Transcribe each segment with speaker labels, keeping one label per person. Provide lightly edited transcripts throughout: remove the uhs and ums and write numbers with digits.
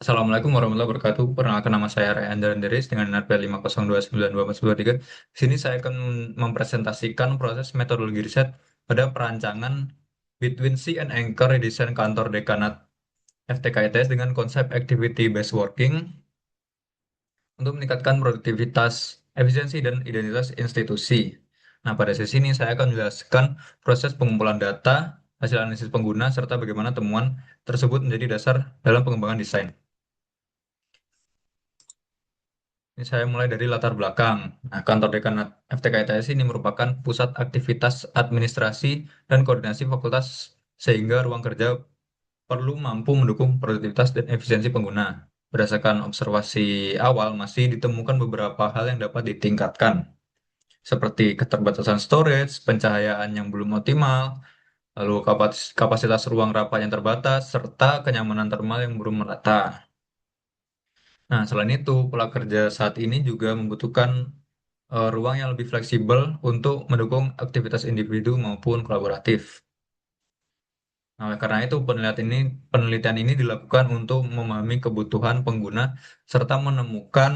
Speaker 1: Assalamualaikum warahmatullahi wabarakatuh. Perkenalkan nama saya Ryan Andreas dengan NRP 5029243. Di sini saya akan mempresentasikan proses metodologi riset pada perancangan Between Sea and Anchor Desain Kantor Dekanat FTKITS dengan konsep Activity Based Working untuk meningkatkan produktivitas, efisiensi, dan identitas institusi. Nah, pada sesi ini saya akan menjelaskan proses pengumpulan data, hasil analisis pengguna, serta bagaimana temuan tersebut menjadi dasar dalam pengembangan desain. Ini saya mulai dari latar belakang. Nah, kantor dekanat FTKITS ini merupakan pusat aktivitas administrasi dan koordinasi fakultas sehingga ruang kerja perlu mampu mendukung produktivitas dan efisiensi pengguna. Berdasarkan observasi awal, masih ditemukan beberapa hal yang dapat ditingkatkan, seperti keterbatasan storage, pencahayaan yang belum optimal, lalu kapasitas ruang rapat yang terbatas, serta kenyamanan termal yang belum merata. Nah, selain itu, pola kerja saat ini juga membutuhkan ruang yang lebih fleksibel untuk mendukung aktivitas individu maupun kolaboratif. Nah, oleh karena itu, penelitian ini dilakukan untuk memahami kebutuhan pengguna serta menemukan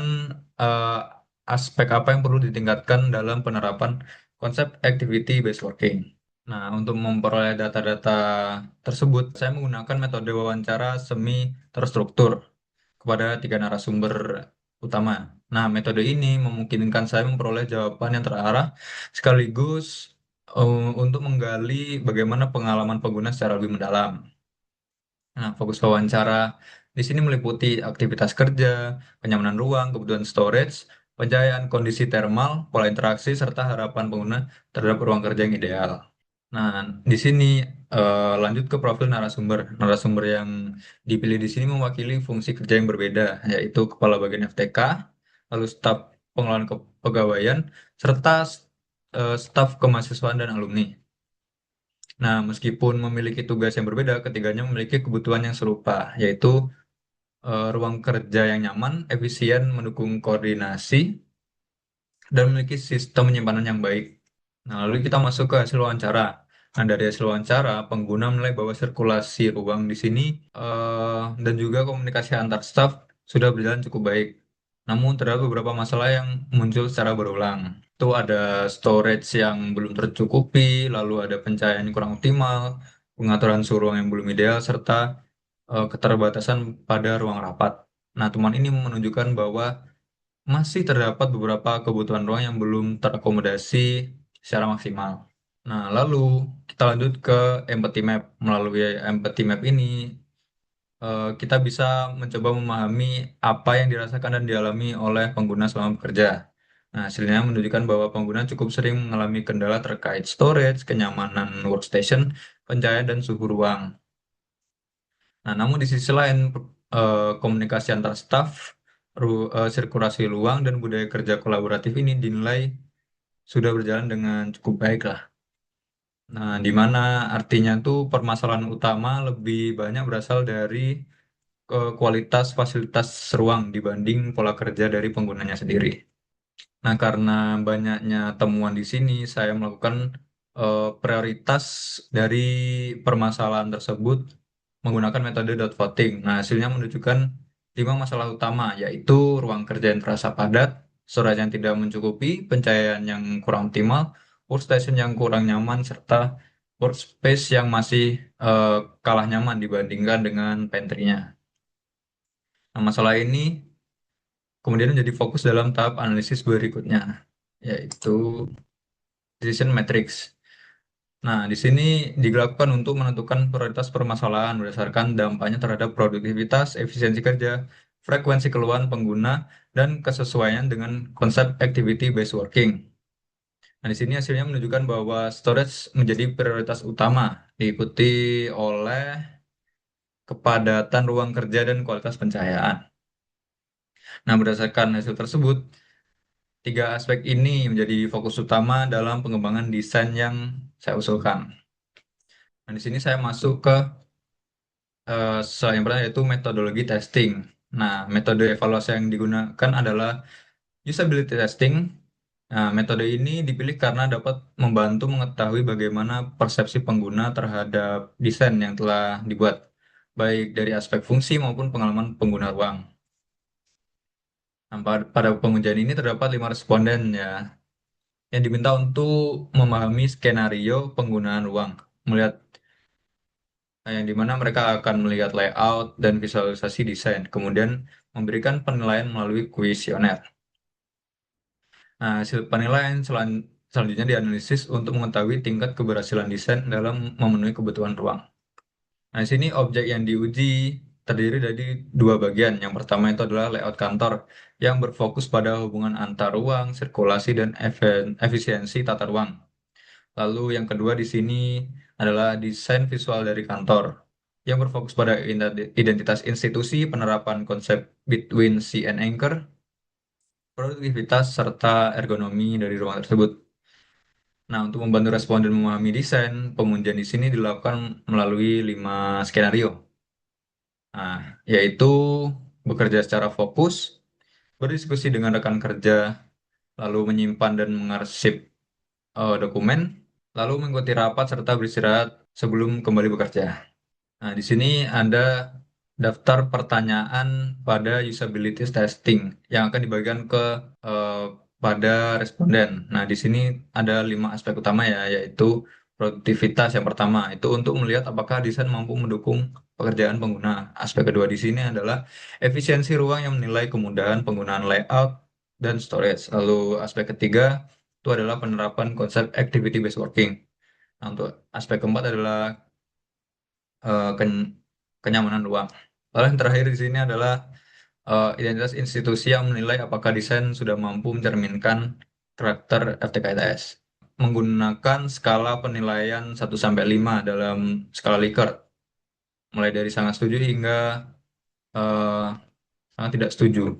Speaker 1: eh, aspek apa yang perlu ditingkatkan dalam penerapan konsep activity based working. Nah, untuk memperoleh data-data tersebut, saya menggunakan metode wawancara semi terstruktur kepada tiga narasumber utama. Nah, metode ini memungkinkan saya memperoleh jawaban yang terarah sekaligus untuk menggali bagaimana pengalaman pengguna secara lebih mendalam. Nah, fokus wawancara di sini meliputi aktivitas kerja, kenyamanan ruang, kebutuhan storage, pencahayaan, kondisi termal, pola interaksi, serta harapan pengguna terhadap ruang kerja yang ideal. Nah, di sini lanjut ke profil narasumber. Narasumber yang dipilih di sini mewakili fungsi kerja yang berbeda, yaitu kepala bagian FTK, lalu staf pengelolaan kepegawaian, serta staf kemahasiswaan dan alumni. Nah, meskipun memiliki tugas yang berbeda, ketiganya memiliki kebutuhan yang serupa, yaitu ruang kerja yang nyaman, efisien, mendukung koordinasi, dan memiliki sistem penyimpanan yang baik. Nah, lalu kita masuk ke hasil wawancara. Nah, dari hasil wawancara, pengguna menilai bahwa sirkulasi ruang di sini dan juga komunikasi antar staf sudah berjalan cukup baik. Namun, terdapat beberapa masalah yang muncul secara berulang. Itu ada storage yang belum tercukupi, lalu ada pencahayaan yang kurang optimal, pengaturan suhu ruang yang belum ideal, serta keterbatasan pada ruang rapat. Nah, temuan ini menunjukkan bahwa masih terdapat beberapa kebutuhan ruang yang belum terakomodasi secara maksimal. Nah, lalu kita lanjut ke empathy map. Melalui empathy map ini, kita bisa mencoba memahami apa yang dirasakan dan dialami oleh pengguna selama bekerja. Nah, hasilnya menunjukkan bahwa pengguna cukup sering mengalami kendala terkait storage, kenyamanan workstation, pencahayaan, dan suhu ruang. Nah, namun di sisi lain, komunikasi antar staf, sirkulasi ruang, dan budaya kerja kolaboratif ini dinilai sudah berjalan dengan cukup baik lah. Nah, di mana artinya tuh permasalahan utama lebih banyak berasal dari kualitas fasilitas ruang dibanding pola kerja dari penggunanya sendiri. Nah, karena banyaknya temuan di sini, saya melakukan prioritas dari permasalahan tersebut menggunakan metode dot voting. Nah, hasilnya menunjukkan 5 masalah utama, yaitu ruang kerja yang terasa padat, storage yang tidak mencukupi, pencahayaan yang kurang optimal, workstation yang kurang nyaman, serta workspace yang masih eh, kalah nyaman dibandingkan dengan pantry-nya. Nah, masalah ini kemudian menjadi fokus dalam tahap analisis berikutnya, yaitu decision matrix. Nah, di sini dilakukan untuk menentukan prioritas permasalahan berdasarkan dampaknya terhadap produktivitas, efisiensi kerja, frekuensi keluhan pengguna, dan kesesuaian dengan konsep activity based working. Nah, di sini hasilnya menunjukkan bahwa storage menjadi prioritas utama, diikuti oleh kepadatan ruang kerja dan kualitas pencahayaan. Nah, berdasarkan hasil tersebut, tiga aspek ini menjadi fokus utama dalam pengembangan desain yang saya usulkan. Nah, di sini saya masuk ke yang pertama yaitu metodologi testing. Nah, metode evaluasi yang digunakan adalah usability testing. Nah, metode ini dipilih karena dapat membantu mengetahui bagaimana persepsi pengguna terhadap desain yang telah dibuat. baik dari aspek fungsi maupun pengalaman pengguna ruang. Nah, pada pengujian ini terdapat 5 responden ya, yang diminta untuk memahami skenario penggunaan ruang, melihat yang dimana mereka akan melihat layout dan visualisasi desain, kemudian memberikan penilaian melalui kuesioner. Nah, hasil penilaian selanjutnya dianalisis untuk mengetahui tingkat keberhasilan desain dalam memenuhi kebutuhan ruang. Nah, di sini objek yang diuji terdiri dari dua bagian. Yang pertama itu adalah layout kantor yang berfokus pada hubungan antar ruang, sirkulasi, dan efisiensi tata ruang. Lalu yang kedua di sini adalah desain visual dari kantor yang berfokus pada identitas institusi, penerapan konsep between sea and anchor, produktivitas, serta ergonomi dari ruang tersebut. Nah, untuk membantu responden memahami desain, pengujian di sini dilakukan melalui 5 skenario. Nah, yaitu bekerja secara fokus, berdiskusi dengan rekan kerja, lalu menyimpan dan mengarsip dokumen, lalu mengikuti rapat serta beristirahat sebelum kembali bekerja. Nah, di sini ada daftar pertanyaan pada usability testing yang akan dibagikan eh, pada responden. Nah, di sini ada 5 aspek utama ya, yaitu produktivitas yang pertama, itu untuk melihat apakah desain mampu mendukung pekerjaan pengguna. Aspek kedua di sini adalah efisiensi ruang yang menilai kemudahan penggunaan layout dan storage. Lalu aspek ketiga itu adalah penerapan konsep activity based working. Nah, untuk aspek keempat adalah kenyamanan ruang. Lalu yang terakhir di sini adalah identitas institusi yang menilai apakah desain sudah mampu mencerminkan karakter FTKITS. Menggunakan skala penilaian 1 sampai 5 dalam skala Likert, mulai dari sangat setuju hingga eh, sangat tidak setuju.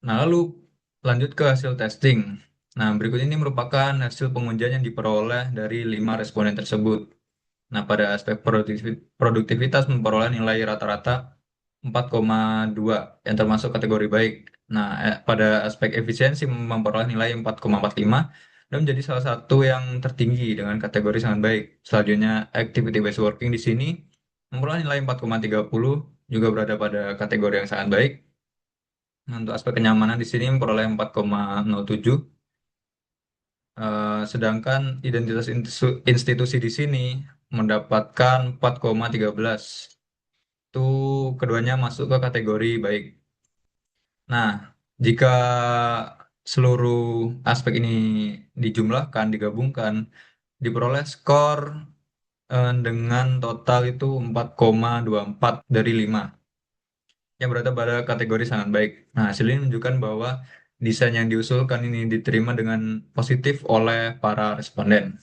Speaker 1: Nah, lalu lanjut ke hasil testing. Nah, berikut ini merupakan hasil pengujian yang diperoleh dari 5 responden tersebut. Nah, pada aspek produktivitas memperoleh nilai rata-rata 4,2 yang termasuk kategori baik. Nah, pada aspek efisiensi memperoleh nilai 4,45 dan menjadi salah satu yang tertinggi dengan kategori sangat baik. Selanjutnya, activity based working di sini memperoleh nilai 4,30 juga berada pada kategori yang sangat baik. Nah, untuk aspek kenyamanan di sini memperoleh 4,07. Sedangkan identitas institusi di sini mendapatkan 4,13. Itu keduanya masuk ke kategori baik. Nah, jika seluruh aspek ini dijumlahkan, digabungkan, diperoleh skor dengan total itu 4,24 dari 5 yang berada pada kategori sangat baik. Nah, hasil ini menunjukkan bahwa desain yang diusulkan ini diterima dengan positif oleh para responden.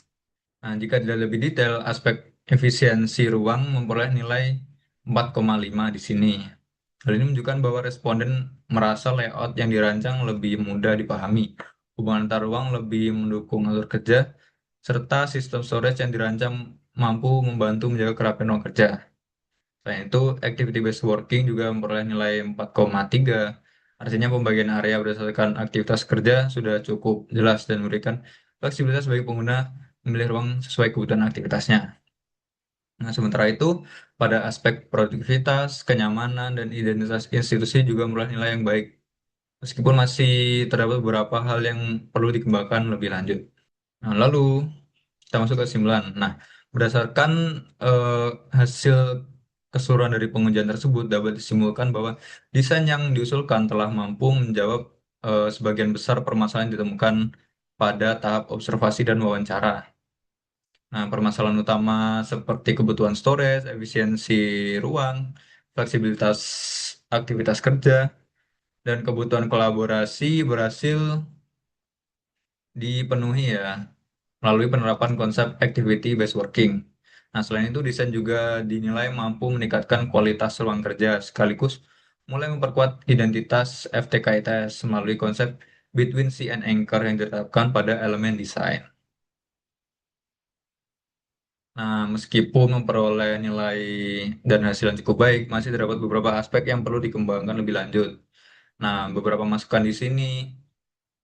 Speaker 1: Nah, jika tidak lebih detail, aspek efisiensi ruang memperoleh nilai 4,5 di sini. Hal ini menunjukkan bahwa responden merasa layout yang dirancang lebih mudah dipahami, hubungan antar ruang lebih mendukung alur kerja, serta sistem storage yang dirancang mampu membantu menjaga kerapian ruang kerja. Selain itu, activity based working juga memperoleh nilai 4,3. Artinya pembagian area berdasarkan aktivitas kerja sudah cukup jelas dan memberikan fleksibilitas bagi pengguna memilih ruang sesuai kebutuhan aktivitasnya. Nah, sementara itu, pada aspek produktivitas, kenyamanan, dan identitas institusi juga memperoleh nilai yang baik. Meskipun masih terdapat beberapa hal yang perlu dikembangkan lebih lanjut. Nah, lalu kita masuk ke kesimpulan. Nah, berdasarkan eh, hasil keseluruhan dari pengujian tersebut dapat disimpulkan bahwa desain yang diusulkan telah mampu menjawab sebagian besar permasalahan yang ditemukan pada tahap observasi dan wawancara. Nah, permasalahan utama seperti kebutuhan storage, efisiensi ruang, fleksibilitas aktivitas kerja, dan kebutuhan kolaborasi berhasil dipenuhi ya melalui penerapan konsep activity based working. Nah, selain itu desain juga dinilai mampu meningkatkan kualitas ruang kerja sekaligus mulai memperkuat identitas FTKITS melalui konsep between sea and anchor yang ditetapkan pada elemen desain. Nah, meskipun memperoleh nilai dan hasil yang cukup baik, masih terdapat beberapa aspek yang perlu dikembangkan lebih lanjut. Nah, beberapa masukan di sini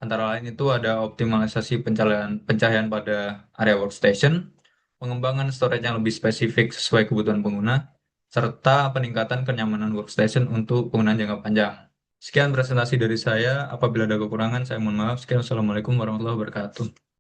Speaker 1: antara lain itu ada optimalisasi pencahayaan pada area workstation, pengembangan storage yang lebih spesifik sesuai kebutuhan pengguna, serta peningkatan kenyamanan workstation untuk penggunaan jangka panjang. Sekian presentasi dari saya. Apabila ada kekurangan, saya mohon maaf. Sekian, Assalamualaikum warahmatullahi wabarakatuh.